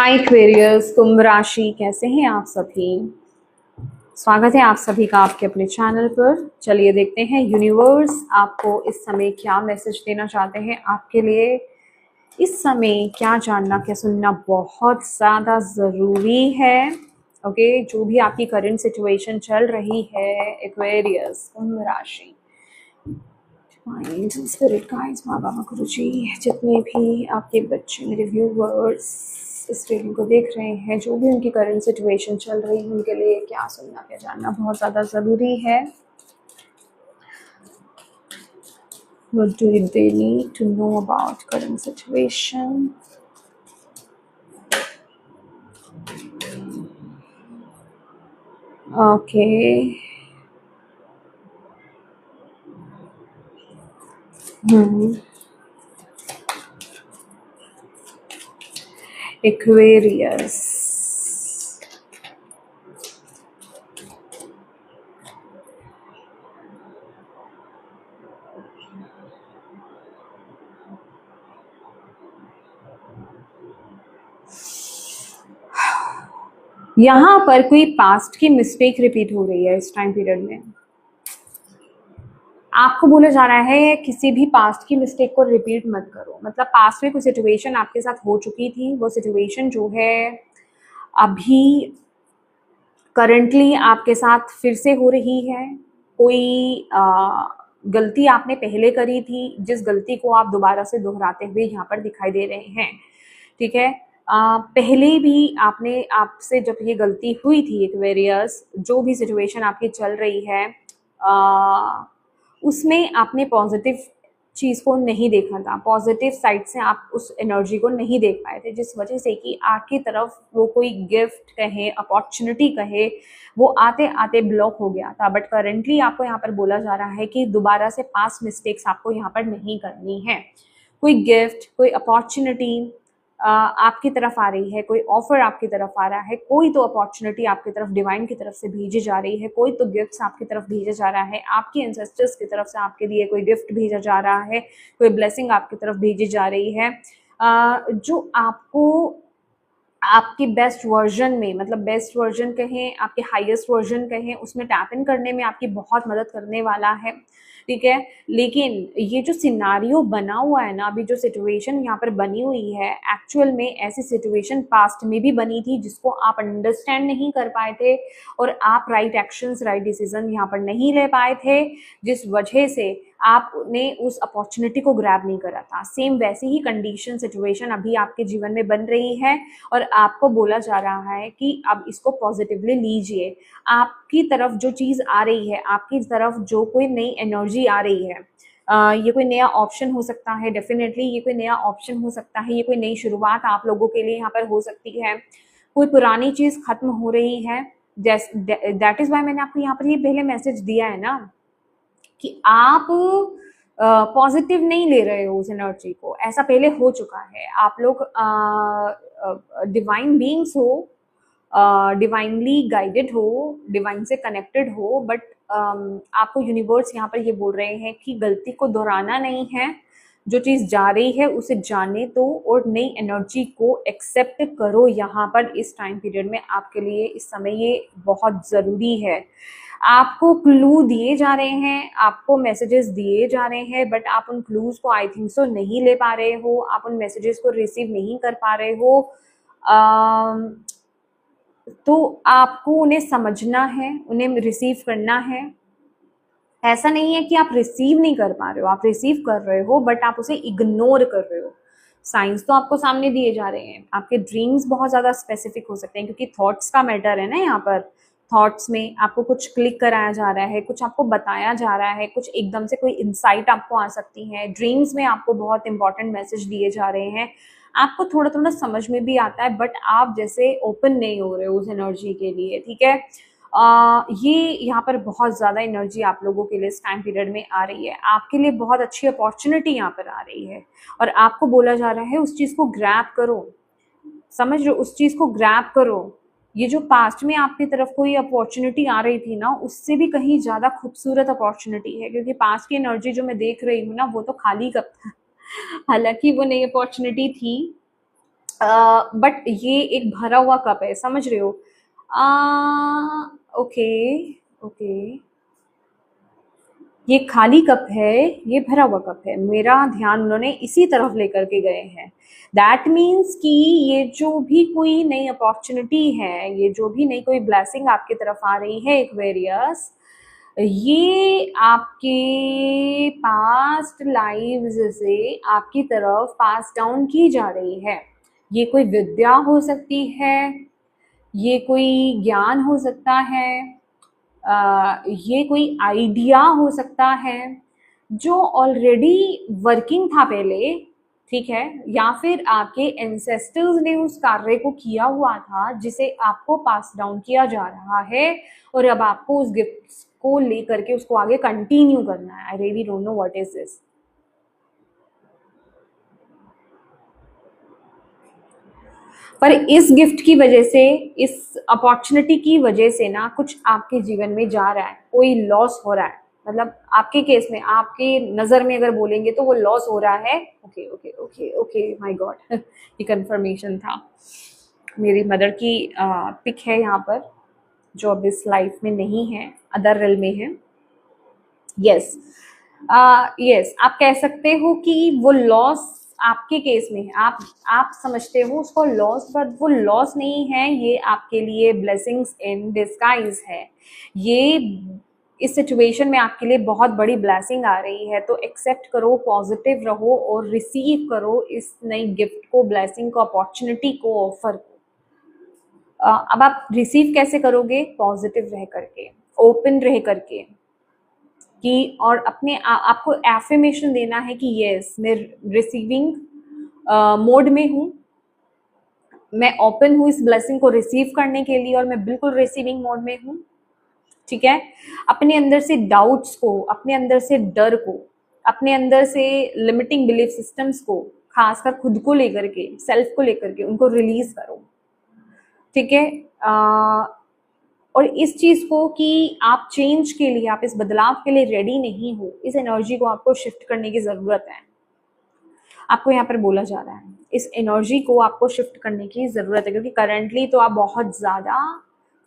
हाय Aquarius, कुंभ राशि, कैसे हैं आप सभी। स्वागत है आप सभी का आपके अपने चैनल पर। चलिए देखते हैं यूनिवर्स आपको इस समय क्या मैसेज देना चाहते हैं। आपके लिए इस समय क्या जानना क्या सुनना बहुत ज़्यादा ज़रूरी है। ओके, जो भी आपकी करंट सिचुएशन चल रही है एक्वेरियस, कुंभ राशि, माइंड स्पिरिट गाइड्स, माँ बाबा गुरु जी, जितने भी आपके बच्चे मेरे व्यूवर्स इस रीडिंग को देख रहे हैं, जो भी उनकी करंट सिचुएशन चल रही है उनके लिए क्या सुनना क्या जानना बहुत ज़्यादा ज़रूरी है। What do they need to know about current situation? Okay. Aquarius. यहाँ पर कोई पास्ट की मिस्टेक रिपीट हो रही है इस टाइम पीरियड में। आपको बोला जा रहा है किसी भी पास्ट की मिस्टेक को रिपीट मत करो। मतलब पास्ट में कोई सिचुएशन आपके साथ हो चुकी थी, वो सिचुएशन जो है अभी करंटली आपके साथ फिर से हो रही है। कोई गलती आपने पहले करी थी, जिस गलती को आप दोबारा से दोहराते हुए यहाँ पर दिखाई दे रहे हैं। ठीक है, पहले भी आपसे जब ये गलती हुई थी एक्वेरियस, जो भी सिचुएशन आपकी चल रही है उसमें आपने पॉजिटिव चीज़ को नहीं देखा था, पॉजिटिव साइड से आप उस एनर्जी को नहीं देख पाए थे, जिस वजह से कि आपकी तरफ वो कोई गिफ्ट कहे, अपॉर्चुनिटी कहे, वो आते आते ब्लॉक हो गया था। बट करेंटली आपको यहाँ पर बोला जा रहा है कि दोबारा से पास्ट मिस्टेक्स आपको यहाँ पर नहीं करनी है। कोई गिफ्ट, कोई अपॉर्चुनिटी आपकी तरफ आ रही है, कोई ऑफर आपकी तरफ आ रहा है, कोई तो अपॉर्चुनिटी आपकी तरफ डिवाइन की तरफ से भेजी जा रही है, कोई तो गिफ्ट्स आपकी तरफ भेजा जा रहा है, आपके एंसेस्टर्स की तरफ से आपके लिए कोई गिफ्ट भेजा जा रहा है, कोई ब्लेसिंग आपकी तरफ भेजी जा रही है, जो आपको आपके बेस्ट वर्जन में, मतलब बेस्ट वर्जन कहें, आपके हाईएस्ट वर्जन कहें, उसमें टैप इन करने में आपकी बहुत मदद करने वाला है। ठीक है, लेकिन ये जो सिनारियो बना हुआ है ना, अभी जो सिचुएशन यहाँ पर बनी हुई है, एक्चुअल में ऐसी सिचुएशन पास्ट में भी बनी थी जिसको आप अंडरस्टैंड नहीं कर पाए थे और आप राइट एक्शंस, राइट डिसीजन यहाँ पर नहीं ले पाए थे, जिस वजह से आपने उस अपॉर्चुनिटी को ग्रैब नहीं करा था। सेम वैसी ही कंडीशन, सिचुएशन अभी आपके जीवन में बन रही है और आपको बोला जा रहा है कि अब इसको पॉजिटिवली लीजिए। आपकी तरफ जो चीज़ आ रही है, आपकी तरफ जो कोई नई एनर्जी आ रही है, ये कोई नया ऑप्शन हो सकता है, डेफिनेटली ये कोई नया ऑप्शन हो सकता है, ये कोई नई शुरुआत आप लोगों के लिए यहाँ पर हो सकती है। कोई पुरानी चीज़ खत्म हो रही है। दैट इज़ वाई मैंने आपको यहाँ पर ये पहले मैसेज दिया है ना कि आप पॉजिटिव नहीं ले रहे हो उस एनर्जी को। ऐसा पहले हो चुका है। आप लोग डिवाइन बीइंग्स हो, डिवाइनली गाइडेड हो, डिवाइन से कनेक्टेड हो, बट आपको यूनिवर्स यहाँ पर ये बोल रहे हैं कि गलती को दोहराना नहीं है। जो चीज़ जा रही है उसे जाने दो और नई एनर्जी को एक्सेप्ट करो। यहाँ पर इस टाइम पीरियड में आपके लिए इस समय ये बहुत ज़रूरी है। आपको क्लू दिए जा रहे हैं, आपको मैसेजेस दिए जा रहे हैं, बट आप उन क्लूज को आई थिंक सो नहीं ले पा रहे हो, आप उन मैसेजेस को रिसीव नहीं कर पा रहे हो। तो आपको उन्हें समझना है, उन्हें रिसीव करना है। ऐसा नहीं है कि आप रिसीव नहीं कर पा रहे हो, आप रिसीव कर रहे हो, बट आप उसे इग्नोर कर रहे हो। साइंस तो आपको सामने दिए जा रहे हैं। आपके ड्रीम्स बहुत ज़्यादा स्पेसिफिक हो सकते हैं, क्योंकि थॉट्स का मैटर है ना यहाँ पर। थॉट्स में आपको कुछ क्लिक कराया जा रहा है, कुछ आपको बताया जा रहा है, कुछ एकदम से कोई इंसाइट आपको आ सकती है। ड्रीम्स में आपको बहुत इंपॉर्टेंट मैसेज दिए जा रहे हैं। आपको थोड़ा थोड़ा समझ में भी आता है, बट आप जैसे ओपन नहीं हो रहे हो उस एनर्जी के लिए। ठीक है, ये यहाँ पर बहुत ज़्यादा एनर्जी आप लोगों के लिए इस टाइम पीरियड में आ रही है। आपके लिए बहुत अच्छी अपॉर्चुनिटी यहाँ पर आ रही है और आपको बोला जा रहा है उस चीज़ को ग्रैब करो। समझ रहे हो, उस चीज़ को ग्रैब करो। ये जो पास्ट में आपकी तरफ कोई अपॉर्चुनिटी आ रही थी ना, उससे भी कहीं ज़्यादा खूबसूरत अपॉर्चुनिटी है, क्योंकि पास्ट की एनर्जी जो मैं देख रही हूँ ना, वो तो खाली कप था। हालांकि वो नई अपॉर्चुनिटी थी, बट ये एक भरा हुआ कप है, समझ रहे हो? ओके, ओके, ये खाली कप है, ये भरा हुआ कप है, मेरा ध्यान उन्होंने इसी तरफ लेकर के गए हैं। दैट मीन्स कि ये जो भी कोई नई अपॉर्चुनिटी है, ये जो भी नई कोई ब्लेसिंग आपकी तरफ आ रही है एक्वेरियस, ये आपके पास्ट लाइव्स से आपकी तरफ पास डाउन की जा रही है। ये कोई विद्या हो सकती है, ये कोई ज्ञान हो सकता है, ये कोई आइडिया हो सकता है जो ऑलरेडी वर्किंग था पहले, ठीक है, या फिर आपके एंसेस्टर्स ने उस कार्य को किया हुआ था जिसे आपको पास डाउन किया जा रहा है, और अब आपको उस गिफ्ट को लेकर के उसको आगे कंटिन्यू करना है। I really don't know what is this. पर इस गिफ्ट की वजह से, इस अपॉर्चुनिटी की वजह से ना कुछ आपके जीवन में जा रहा है, कोई लॉस हो रहा है। मतलब आपके केस में, आपके नजर में अगर बोलेंगे तो वो लॉस हो रहा है। Okay okay okay okay, my God, ये कंफर्मेशन था। मेरी मदर की पिक है यहाँ पर, जो अब इस लाइफ में नहीं है, अदर रेल में है। यस, यस, आप कह सकते हो कि वो लॉस आपके केस में है, आप समझते हो उसको लॉस, बट वो लॉस नहीं है, ये आपके लिए ब्लेसिंग्स इन डिस्गाइज है। ये इस सिचुएशन में आपके लिए बहुत बड़ी ब्लेसिंग आ रही है, तो एक्सेप्ट करो, पॉजिटिव रहो और रिसीव करो इस नई गिफ्ट को, ब्लेसिंग को, अपॉर्चुनिटी को, ऑफर को। अब आप रिसीव कैसे करोगे? पॉजिटिव रह करके, ओपन रह करके, कि और अपने आपको एफर्मेशन देना है कि यस, मैं रिसीविंग मोड में हूँ, मैं ओपन हूँ इस ब्लेसिंग को रिसीव करने के लिए, और मैं बिल्कुल रिसीविंग मोड में हूँ। ठीक है, अपने अंदर से डाउट्स को, अपने अंदर से डर को, अपने अंदर से लिमिटिंग बिलीफ सिस्टम्स को, खासकर खुद को लेकर के, सेल्फ को लेकर के, उनको रिलीज करो। ठीक है, और इस चीज को कि आप चेंज के लिए, आप इस बदलाव के लिए रेडी नहीं हो, इस एनर्जी को आपको शिफ्ट करने की जरूरत है। आपको यहाँ पर बोला जा रहा है इस एनर्जी को आपको शिफ्ट करने की जरूरत है, क्योंकि करंटली तो आप बहुत ज्यादा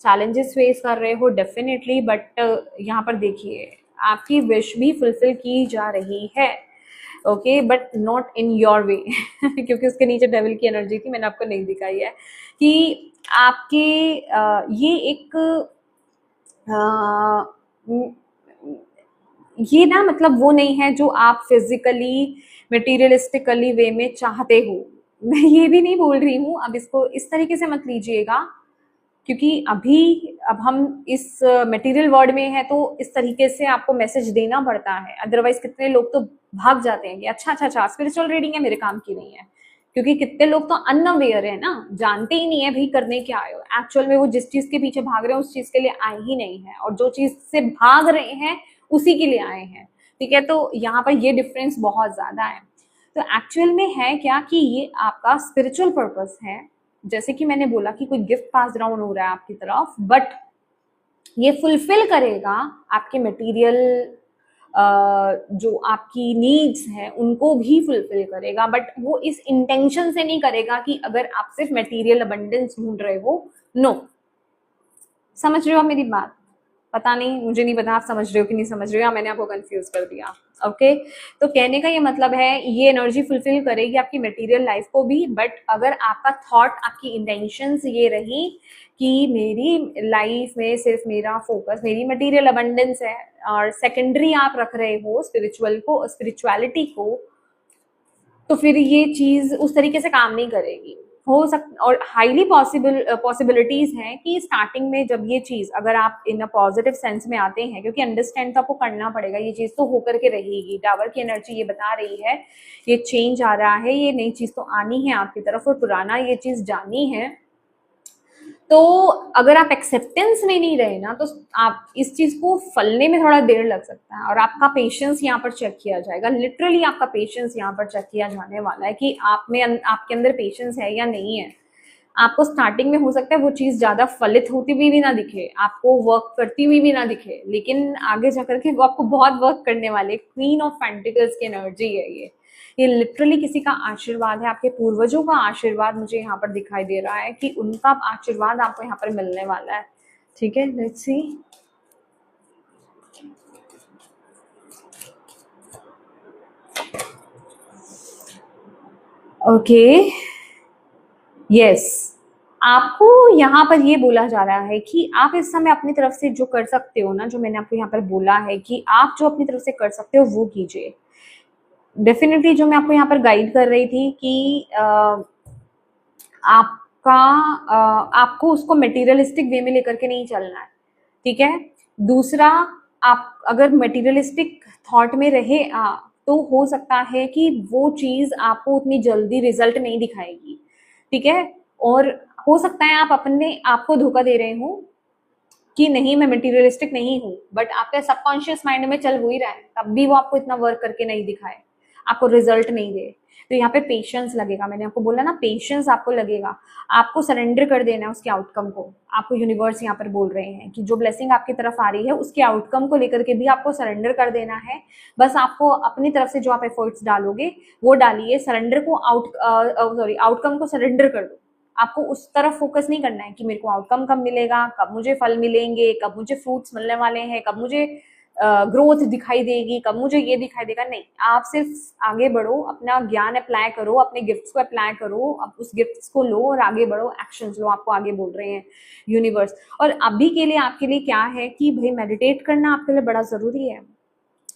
चैलेंजेस फेस कर रहे हो डेफिनेटली, बट यहाँ पर देखिए आपकी विश भी फुलफिल की जा रही है। Okay, but not in your way, क्योंकि उसके नीचे डेविल की एनर्जी थी, मैंने आपको नहीं दिखाई है कि आपके ये एक ये ना, मतलब वो नहीं है जो आप फिजिकली मटेरियलिस्टिकली वे में चाहते हो। मैं ये भी नहीं बोल रही हूँ, अब इसको इस तरीके से मत लीजिएगा, क्योंकि अब हम इस मटेरियल वर्ल्ड में है, तो इस तरीके से आपको मैसेज देना पड़ता है, अदरवाइज कितने लोग तो भाग जाते हैं कि अच्छा अच्छा अच्छा स्पिरिचुअल रीडिंग है, मेरे काम की नहीं है। क्योंकि कितने लोग तो अनअवेयर है ना, जानते ही नहीं है भाई करने क्या आए हो, एक्चुअल में वो जिस चीज के पीछे भाग रहे हैं उस चीज के लिए आए ही नहीं है, और जो चीज से भाग रहे हैं उसी के लिए आए हैं। ठीक है, तो यहाँ पर ये डिफरेंस बहुत ज्यादा है। तो एक्चुअल में है क्या कि ये आपका स्पिरिचुअल पर्पस है, जैसे कि मैंने बोला कि कोई गिफ्ट पास डाउन हो रहा है आपकी तरफ, बट ये फुलफिल करेगा आपके मटेरियल जो आपकी नीड्स हैं उनको भी फुलफिल करेगा, बट वो इस इंटेंशन से नहीं करेगा कि अगर आप सिर्फ मटेरियल अबंडेंस ढूंढ रहे हो। नो, समझ रहे हो मेरी बात? पता नहीं, मुझे नहीं पता आप समझ रहे हो कि नहीं समझ रहे हो, या मैंने आपको कंफ्यूज कर दिया। ओके, तो कहने का ये मतलब है ये एनर्जी फुलफिल करेगी आपकी मटेरियल लाइफ को भी, बट अगर आपका थॉट, आपकी इंटेंशंस ये रही कि मेरी लाइफ में सिर्फ मेरा फोकस मेरी मटेरियल अबंडेंस है, और सेकेंडरी आप रख रहे हो स्पिरिचुअलिटी को, तो फिर ये चीज उस तरीके से काम नहीं करेगी। हो सकता, और हाईली पॉसिबिलिटीज हैं कि स्टार्टिंग में जब ये चीज, अगर आप इन अ पॉजिटिव सेंस में आते हैं, क्योंकि अंडरस्टैंड तो आपको करना पड़ेगा, ये चीज तो होकर के रहेगी, टावर की एनर्जी ये बता रही है, ये चेंज आ रहा है, ये नई चीज तो आनी है आपकी तरफ, और पुराना ये चीज जानी है। तो अगर आप एक्सेप्टेंस में नहीं रहे ना, तो आप इस चीज को फलने में थोड़ा देर लग सकता है, और आपका पेशेंस यहाँ पर चेक किया जाएगा, लिटरली आपका पेशेंस यहाँ पर चेक किया जाने वाला है कि आप में, आपके अंदर पेशेंस है या नहीं है। आपको स्टार्टिंग में हो सकता है वो चीज ज्यादा फलित होती हुई भी ना दिखे, आपको वर्क करती हुई भी ना दिखे, लेकिन आगे जाकर के वो आपको बहुत वर्क करने वाले, क्वीन ऑफ पेंटिकल्स की एनर्जी है ये लिटरली किसी का आशीर्वाद है, आपके पूर्वजों का आशीर्वाद मुझे यहाँ पर दिखाई दे रहा है कि उनका आशीर्वाद आपको यहाँ पर मिलने वाला है। ठीक है, लेट्स सी। ओके, यस, आपको यहाँ पर ये बोला जा रहा है कि आप इस समय अपनी तरफ से जो कर सकते हो ना, जो मैंने आपको यहाँ पर बोला है कि आप जो अपनी तरफ से कर सकते हो वो कीजिए। डेफिनेटली जो मैं आपको यहाँ पर गाइड कर रही थी कि आपका आपको उसको मटेरियलिस्टिक वे में लेकर के नहीं चलना है, ठीक है। दूसरा, आप अगर मटेरियलिस्टिक थॉट में रहे तो हो सकता है कि वो चीज आपको उतनी जल्दी रिजल्ट नहीं दिखाएगी, ठीक है। और हो सकता है आप अपने आप को धोखा दे रहे हो कि नहीं मैं मटेरियलिस्टिक नहीं हूँ, बट आपके सबकॉन्शियस माइंड में चल हो ही रहा है, तब भी वो आपको इतना वर्क करके नहीं दिखाए, आपको रिजल्ट नहीं दे। तो यहाँ पे पेशेंस लगेगा, मैंने आपको बोला ना, पेशेंस आपको लगेगा, आपको सरेंडर कर देना है उसके आउटकम को। आपको यूनिवर्स यहाँ पर बोल रहे हैं कि जो ब्लेसिंग आपकी तरफ आ रही है उसके आउटकम को लेकर के भी आपको सरेंडर कर देना है। बस आपको अपनी तरफ से जो आप एफर्ट्स डालोगे वो डालिए, सरेंडर को आउटकम को सरेंडर कर दो। आपको उस तरफ फोकस नहीं करना है कि मेरे को आउटकम कब मिलेगा, कब मुझे फल मिलेंगे, कब मुझे फ्रूट्स मिलने वाले हैं, कब मुझे ग्रोथ दिखाई देगी, कब मुझे ये दिखाई देगा। नहीं, आप सिर्फ आगे बढ़ो, अपना ज्ञान अप्लाई करो, अपने गिफ्ट्स को अप्लाई करो, अब उस गिफ्ट्स को लो और आगे बढ़ो, एक्शंस लो, आपको आगे बोल रहे हैं यूनिवर्स। और अभी के लिए आपके लिए क्या है कि भाई मेडिटेट करना आपके लिए बड़ा जरूरी है।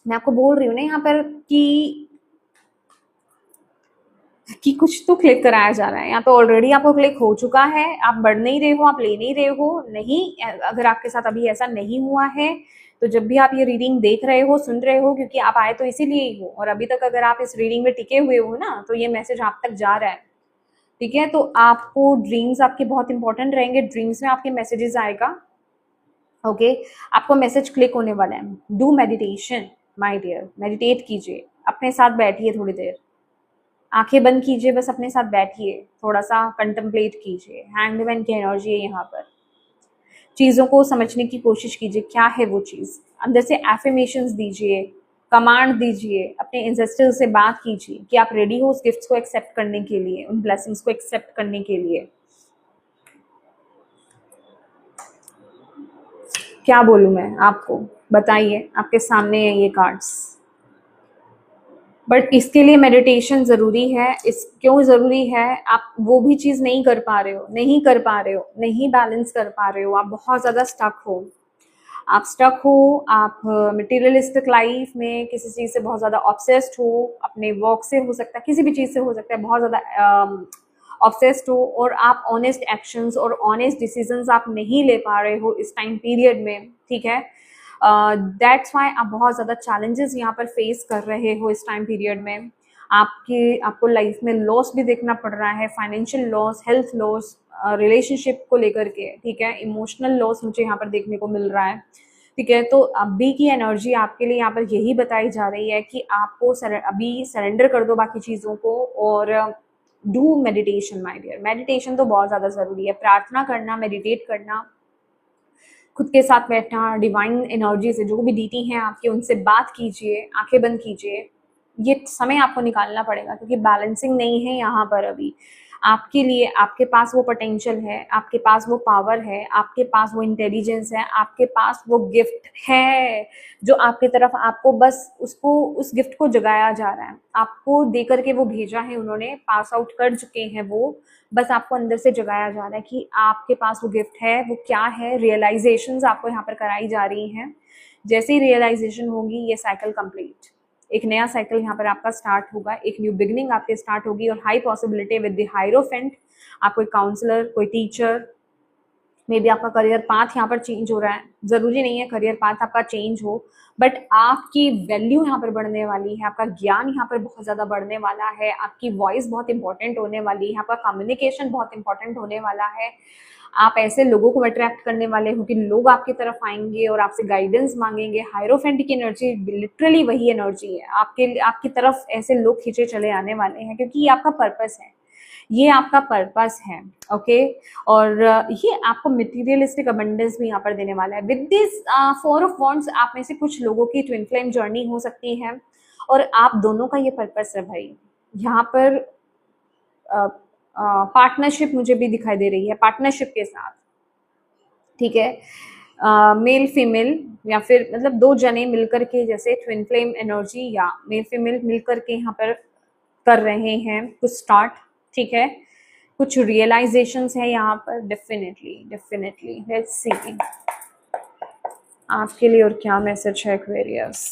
मैं आपको बोल रही हूँ ना यहाँ पर कि कुछ तो क्लिक कराया जा रहा है, यहाँ तो ऑलरेडी आपको क्लिक हो चुका है, आप बढ़ नहीं रहे हो, आप ले नहीं रहे हो। नहीं, अगर आपके साथ अभी ऐसा नहीं हुआ है तो जब भी आप ये रीडिंग देख रहे हो, सुन रहे हो, क्योंकि आप आए तो इसीलिए ही हो, और अभी तक अगर आप इस रीडिंग में टिके हुए हो ना, तो ये मैसेज आप तक जा रहा है, ठीक है। तो आपको ड्रीम्स आपके बहुत इंपॉर्टेंट रहेंगे, ड्रीम्स में आपके मैसेजेस आएगा, ओके। आपको मैसेज क्लिक होने वाला है। Do meditation my dear, meditate कीजिए, अपने साथ बैठिए, थोड़ी देर आंखें बंद कीजिए, बस अपने साथ बैठिए, थोड़ा सा कंtemplate कीजिए। हैंडमैन की एनर्जी है यहाँ पर, चीज़ों को समझने की कोशिश कीजिए, क्या है वो चीज़। अंदर से एफर्मेशंस दीजिए, कमांड दीजिए, अपने एंसेस्टर्स से बात कीजिए कि आप रेडी हो उस गिफ्ट्स को एक्सेप्ट करने के लिए, उन ब्लेसिंग्स को एक्सेप्ट करने के लिए। क्या बोलूँ मैं आपको, बताइए, आपके सामने है ये कार्ड्स। बट इसके लिए मेडिटेशन ज़रूरी है। इस क्यों ज़रूरी है? आप वो भी चीज़ नहीं कर पा रहे हो, नहीं कर पा रहे हो, नहीं बैलेंस कर पा रहे हो, आप बहुत ज़्यादा स्टक हो, आप स्टक हो, आप मटेरियलिस्टिक लाइफ में किसी चीज़ से बहुत ज़्यादा ऑब्सेस्ड हो, अपने वर्क से हो सकता है, किसी भी चीज़ से हो सकता है, बहुत ज़्यादा ऑब्सेस्ड हो, और आप ऑनेस्ट एक्शंस और ऑनेस्ट डिसीजंस आप नहीं ले पा रहे हो इस टाइम पीरियड में, ठीक है। दैट्स वाई आप बहुत ज़्यादा चैलेंजेस यहाँ पर फेस कर रहे हो इस टाइम पीरियड में। आपको लाइफ में लॉस भी देखना पड़ रहा है, financial loss, health loss, relationship को लेकर के, ठीक है, इमोशनल लॉस मुझे यहाँ पर देखने को मिल रहा है, ठीक है। तो अभी की एनर्जी आपके लिए यहाँ पर यही बताई जा रही है कि आपको अभी सरेंडर कर दो बाकी चीज़ों को, और do meditation my dear. Meditation तो बहुत ज़्यादा ज़रूरी है, प्रार्थना करना, मेडिटेट करना, खुद के साथ बैठना, डिवाइन एनर्जी से, जो भी डीटी हैं आपके, उनसे बात कीजिए, आंखें बंद कीजिए। ये समय आपको निकालना पड़ेगा क्योंकि बैलेंसिंग नहीं है यहाँ पर अभी आपके लिए। आपके पास वो पोटेंशियल है, आपके पास वो पावर है, आपके पास वो इंटेलिजेंस है, आपके पास वो गिफ्ट है जो आपकी तरफ, आपको बस उसको, उस गिफ्ट को जगाया जा रहा है, आपको दे करके वो भेजा है उन्होंने, पास आउट कर चुके हैं वो, बस आपको अंदर से जगाया जा रहा है कि आपके पास वो गिफ्ट है, वो क्या है। रियलाइजेशंस आपको यहाँ पर कराई जा रही हैं। जैसे ही रियलाइजेशन होगी, ये साइकिल कंप्लीट, एक नया साइकिल यहाँ पर आपका स्टार्ट होगा, एक न्यू बिगनिंग आपके स्टार्ट होगी, और high possibility with the hierophant, आप कोई काउंसलर, कोई टीचर, मे बी आपका करियर पाथ यहाँ पर चेंज हो रहा है, जरूरी नहीं है करियर पाथ आपका चेंज हो, बट आपकी वैल्यू यहाँ पर बढ़ने वाली है, आपका ज्ञान यहाँ पर बहुत ज़्यादा बढ़ने वाला है, आपकी वॉइस बहुत इंपॉर्टेंट होने वाली है, आपका कम्युनिकेशन बहुत इंपॉर्टेंट होने वाला है। आप ऐसे लोगों को अट्रैक्ट करने वाले हो कि लोग आपकी तरफ आएंगे और आपसे गाइडेंस मांगेंगे। हायरोफेंट की एनर्जी लिटरली वही एनर्जी है, आपकी तरफ ऐसे लोग खींचे चले आने वाले हैं, क्योंकि ये आपका पर्पस है, ये आपका पर्पस है, ओके। और ये आपको मटेरियलिस्टिक अबंडेंस भी यहाँ पर देने वाला है। विद दिस 4 ऑफ वॉन्ड्स, आप में से कुछ लोगों की ट्विन फ्लेम जर्नी हो सकती है, और आप दोनों का ये पर्पस है भाई, यहाँ पर पार्टनरशिप मुझे भी दिखाई दे रही है, पार्टनरशिप के साथ, ठीक है, मेल फीमेल या फिर मतलब दो जने मिलकर के, जैसे ट्विन फ्लेम एनर्जी या मेल फीमेल मिलकर के यहाँ पर कर रहे हैं कुछ स्टार्ट, ठीक है, कुछ रियलाइजेशंस है यहाँ पर, डेफिनेटली डेफिनेटली। लेट्स सी आपके लिए और क्या मैसेज है एक्वेरियस।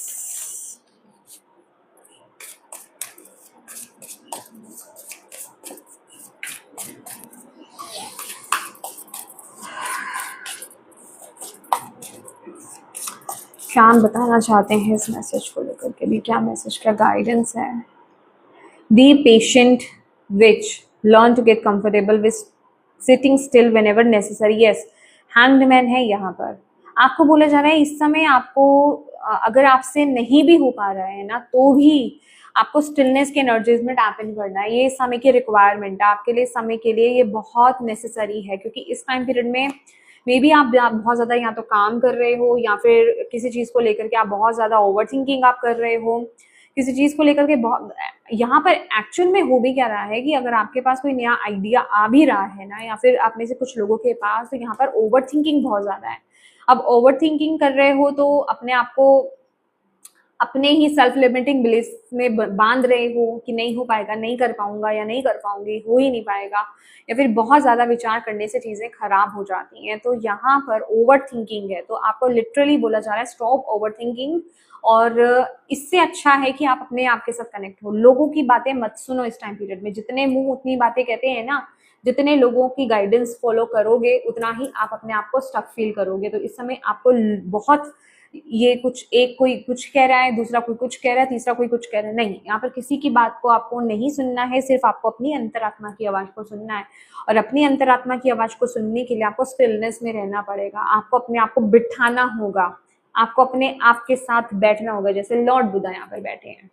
क्या हम बताना चाहते हैं इस मैसेज को लेकर के भी, क्या मैसेज, क्या गाइडेंस है। Be patient which learn to get comfortable with sitting still whenever necessary. Yes, hanged man है यहाँ पर। आपको बोला जा रहा है इस समय आपको अगर आपसे नहीं भी हो पा रहा है ना, तो भी आपको स्टिलनेस के एनर्जीज में टैप इन करना है। ये समय की रिक्वायरमेंट है आपके लिए, समय के लिए ये बहुत नेसेसरी है, क्योंकि इस टाइम पीरियड में मे बी आप बहुत ज़्यादा या तो काम कर रहे हो या फिर किसी चीज़ को लेकर के आप बहुत ज़्यादा ओवर थिंकिंग आप कर रहे हो, किसी चीज़ को लेकर के बहुत। यहाँ पर एक्चुअल में हो भी क्या रहा है कि अगर आपके पास कोई नया आइडिया आ भी रहा है ना, या फिर आप में से कुछ लोगों के पास, तो यहाँ पर ओवर थिंकिंग बहुत ज़्यादा है। अब ओवर थिंकिंग कर रहे हो तो अपने आप को अपने ही सेल्फ लिमिटिंग बिलीफ में बांध रहे हो कि नहीं हो पाएगा, नहीं कर पाऊंगा या नहीं कर पाऊंगी, हो ही नहीं पाएगा, या फिर बहुत ज़्यादा विचार करने से चीज़ें खराब हो जाती हैं। तो यहाँ पर ओवर थिंकिंग है, तो आपको लिटरली बोला जा रहा है स्टॉप ओवर थिंकिंग। और इससे अच्छा है कि आप अपने आप के साथ कनेक्ट हो, लोगों की बातें मत सुनो इस टाइम पीरियड में। जितने मुंह उतनी बातें कहते हैं ना, जितने लोगों की गाइडेंस फॉलो करोगे उतना ही आप अपने आप को स्टक फील करोगे। तो इस समय आपको बहुत ये कुछ, एक कोई कुछ कह रहा है, दूसरा कोई कुछ कह रहा है, तीसरा कोई कुछ कह रहा है, नहीं, यहाँ पर किसी की बात को आपको नहीं सुनना है, सिर्फ आपको अपनी अंतरात्मा की आवाज को सुनना है। और अपनी अंतरात्मा की आवाज को सुनने के लिए आपको स्टिलनेस में रहना पड़ेगा, आपको अपने आप को बिठाना होगा, आपको अपने आप के साथ बैठना होगा, जैसे लॉर्ड बुद्धा यहाँ पर बैठे हैं,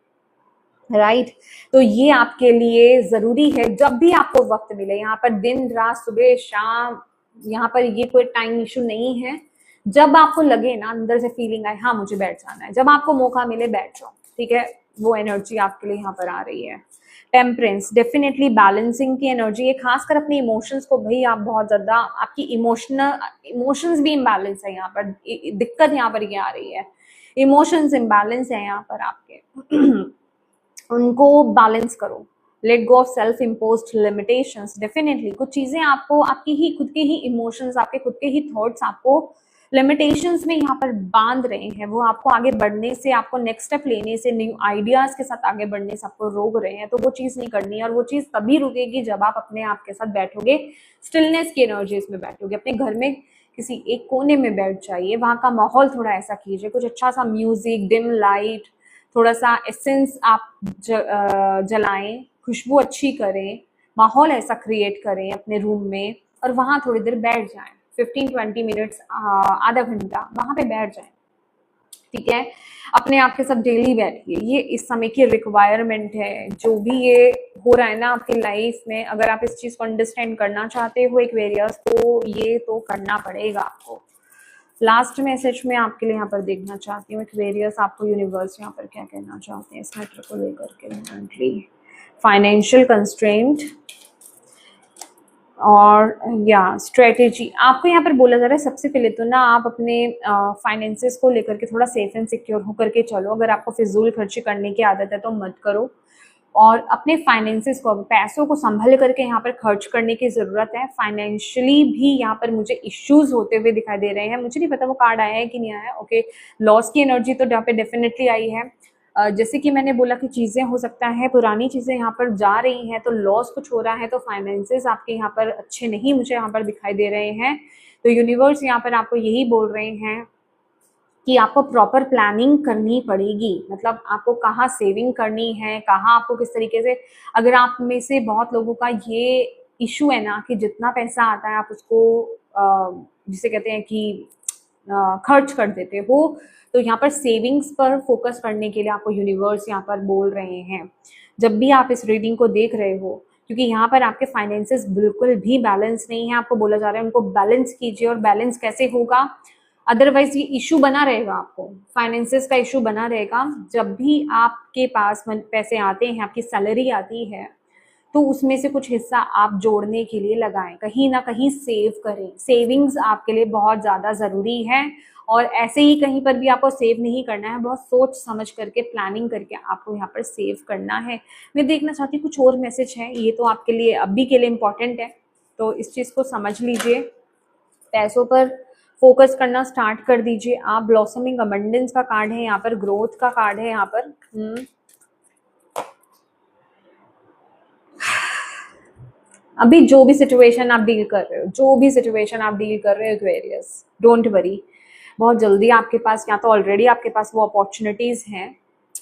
राइट। तो ये आपके लिए जरूरी है, जब भी आपको वक्त मिले, यहाँ पर दिन रात सुबह शाम, यहाँ पर ये कोई टाइम इशू नहीं है। जब आपको लगे ना, अंदर से फीलिंग आए हाँ मुझे बैठ जाना है, जब आपको मौका मिले बैठ जाओ, ठीक है, वो एनर्जी आपके लिए यहाँ पर आ रही है। टेम्परेंस, डेफिनेटली बैलेंसिंग की एनर्जी है, खासकर अपने इमोशंस को, भाई आप बहुत ज्यादा, आपकी इमोशंस भी इम्बैलेंस है यहाँ पर, दिक्कत यहाँ पर ये आ रही है, इमोशंस इम्बैलेंस है यहाँ पर आपके उनको बैलेंस करो। Let go of self imposed limitations, definitely कुछ चीजें आपको, आपकी ही खुद के ही इमोशंस, आपके खुद के ही थॉट्स आपको लिमिटेशंस में यहाँ पर बांध रहे हैं, वो आपको आगे बढ़ने से, आपको नेक्स्ट स्टेप लेने से, न्यू आइडियाज के साथ आगे बढ़ने से आपको रोक रहे हैं। तो वो चीज नहीं करनी है, और वो चीज तभी रुकेगी जब आप अपने आप के साथ बैठोगे, स्टिलनेस की एनर्जीज में बैठोगे, अपने घर में किसी एक कोने में बैठ जाइए, वहां का माहौल थोड़ा ऐसा कीजिए, कुछ अच्छा सा म्यूजिक, डिम लाइट, थोड़ा सा एसेंस आप जलाएं, खुशबू अच्छी करें, माहौल ऐसा क्रिएट करें अपने रूम में, और वहां थोड़ी देर बैठ जाएं, 15-20 मिनट्स, आधा घंटा वहां पे बैठ जाएं, ठीक है। अपने आप के साथ डेली बैठिए, ये इस समय की रिक्वायरमेंट है। जो भी ये हो रहा है ना आपकी लाइफ में, अगर आप इस चीज को अंडरस्टैंड करना चाहते हो एक्वेरियस, तो ये तो करना पड़ेगा आपको। लास्ट मैसेज में आपके लिए यहाँ पर देखना चाहती हूँ एक्वेरियस, आपको यूनिवर्स यहाँ पर क्या कहना चाहते हैं इस मैटर को लेकर के। फाइनेंशियल कंस्ट्रेंट और या स्ट्रेटेजी, आपको यहाँ पर बोला जा रहा है सबसे पहले तो ना आप अपने फाइनेंसेस को लेकर के थोड़ा सेफ एंड सिक्योर होकर के चलो। अगर आपको फिजूल खर्ची करने की आदत है तो मत करो, और अपने फाइनेंसेस को, पैसों को संभल करके यहाँ पर खर्च करने की ज़रूरत है। फाइनेंशियली भी यहाँ पर मुझे इश्यूज होते हुए दिखाई दे रहे हैं, मुझे नहीं पता वो कार्ड आया है कि नहीं आया। ओके, लॉस की एनर्जी तो यहाँ पे डेफिनेटली आई है। जैसे कि मैंने बोला कि चीज़ें हो सकता है पुरानी चीज़ें यहाँ पर जा रही हैं, तो लॉस कुछ हो रहा है, तो फाइनेंसेस आपके यहाँ पर अच्छे नहीं मुझे यहाँ पर दिखाई दे रहे हैं। तो यूनिवर्स यहाँ पर आपको यही बोल रहे हैं कि आपको प्रॉपर प्लानिंग करनी पड़ेगी, मतलब आपको कहाँ सेविंग करनी है, कहाँ आपको किस तरीके से। अगर आप में से बहुत लोगों का ये इशू है ना कि जितना पैसा आता है आप उसको जिसे कहते हैं कि खर्च कर देते हो, तो यहाँ पर सेविंग्स पर फोकस करने के लिए आपको यूनिवर्स यहाँ पर बोल रहे हैं जब भी आप इस रीडिंग को देख रहे हो, क्योंकि यहाँ पर आपके फाइनेंसेस बिल्कुल भी बैलेंस नहीं है। आपको बोला जा रहा है उनको बैलेंस कीजिए, और बैलेंस कैसे होगा, अदरवाइज ये इशू बना रहेगा, आपको फाइनेंसेस का इशू बना रहेगा। जब भी आपके पास पैसे आते हैं, आपकी सैलरी आती है, तो उसमें से कुछ हिस्सा आप जोड़ने के लिए लगाएं, कहीं ना कहीं सेव करें। सेविंग्स आपके लिए बहुत ज़्यादा ज़रूरी है, और ऐसे ही कहीं पर भी आपको सेव नहीं करना है, बहुत सोच समझ करके प्लानिंग करके आपको यहाँ पर सेव करना है। मैं देखना चाहती हूँ कुछ और मैसेज है, ये तो आपके लिए अभी के लिए इम्पोर्टेंट है, तो इस चीज़ को समझ लीजिए। पैसों पर फोकस करना स्टार्ट कर दीजिए आप। ब्लॉसमिंग अबंडेंस का कार्ड है यहाँ पर, ग्रोथ का कार्ड है यहाँ पर। अभी जो भी सिचुएशन आप डील कर रहे हो, जो भी सिचुएशन आप डील कर रहे हो एक्वेरियस, डोंट वरी, बहुत जल्दी आपके पास या तो ऑलरेडी आपके पास वो अपॉर्चुनिटीज हैं,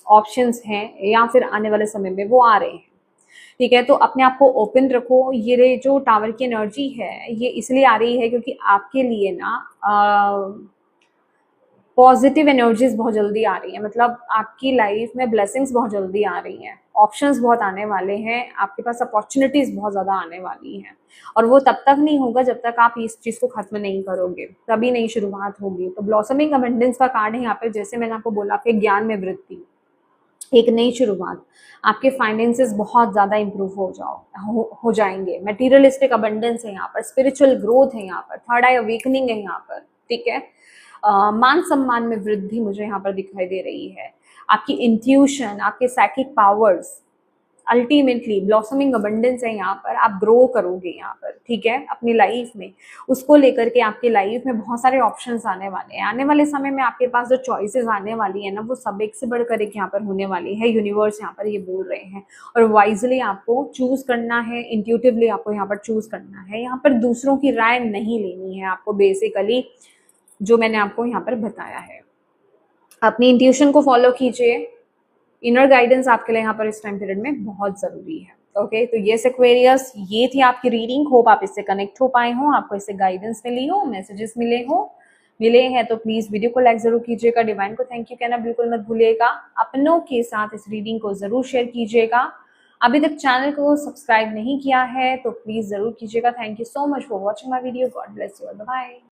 ऑप्शंस हैं, या फिर आने वाले समय में वो आ रहे हैं। ठीक है, तो अपने आप को ओपन रखो। ये जो टावर की एनर्जी है ये इसलिए आ रही है क्योंकि आपके लिए ना पॉजिटिव एनर्जीज बहुत जल्दी आ रही है, मतलब आपकी लाइफ में ब्लेसिंग्स बहुत जल्दी आ रही हैं, ऑप्शंस बहुत आने वाले हैं, आपके पास अपॉर्चुनिटीज बहुत ज़्यादा आने वाली हैं। और वो तब तक नहीं होगा जब तक आप इस चीज़ को खत्म नहीं करोगे, तभी नई शुरुआत होगी। तो ब्लॉसमिंग अबंडेंस का कार्ड है यहाँ पर, जैसे मैंने आपको बोला, आपके ज्ञान में वृद्धि, एक नई शुरुआत, आपके फाइनेंसेस बहुत ज़्यादा इंप्रूव हो जाएंगे। मटेरियलिस्टिक अबंडेंस है यहाँ पर, स्पिरिचुअल ग्रोथ है यहाँ पर, थर्ड आई अवेकनिंग है यहाँ पर। ठीक है, मान सम्मान में वृद्धि मुझे यहाँ पर दिखाई दे रही है। आपकी इंट्यूशन, आपके psychic powers, ultimately blossoming abundance है यहाँ पर। आप ग्रो करोगे यहाँ पर, ठीक है, अपनी लाइफ में। उसको लेकर के आपकी लाइफ में बहुत सारे ऑप्शंस आने वाले हैं। आने वाले समय में आपके पास जो चॉइसेस आने वाली है ना, वो सब एक से बढ़कर एक यहाँ पर होने वाली है। यूनिवर्स यहाँ पर ये बोल रहे हैं, और वाइजली आपको चूज करना है, इंट्यूटिवली आपको यहाँ पर चूज करना है। यहाँ पर दूसरों की राय नहीं लेनी है आपको, बेसिकली जो मैंने आपको यहाँ पर बताया है। अपनी इंट्यूशन को फॉलो कीजिए। इनर गाइडेंस आपके लिए यहाँ पर इस टाइम पीरियड में बहुत जरूरी है। ओके, तो ये एक्वेरियस, ये थी आपकी रीडिंग। होप आप इससे कनेक्ट हो पाए हो, आपको इससे गाइडेंस मिली हो, मैसेजेस मिले हैं तो प्लीज वीडियो को लाइक जरूर कीजिएगा। डिवाइन को थैंक यू कहना बिल्कुल मत भूलिएगा। अपनों के साथ इस रीडिंग को जरूर शेयर कीजिएगा। अभी तक चैनल को सब्सक्राइब नहीं किया है तो प्लीज जरूर कीजिएगा। Thank you so much for watching my video. God bless you, bye.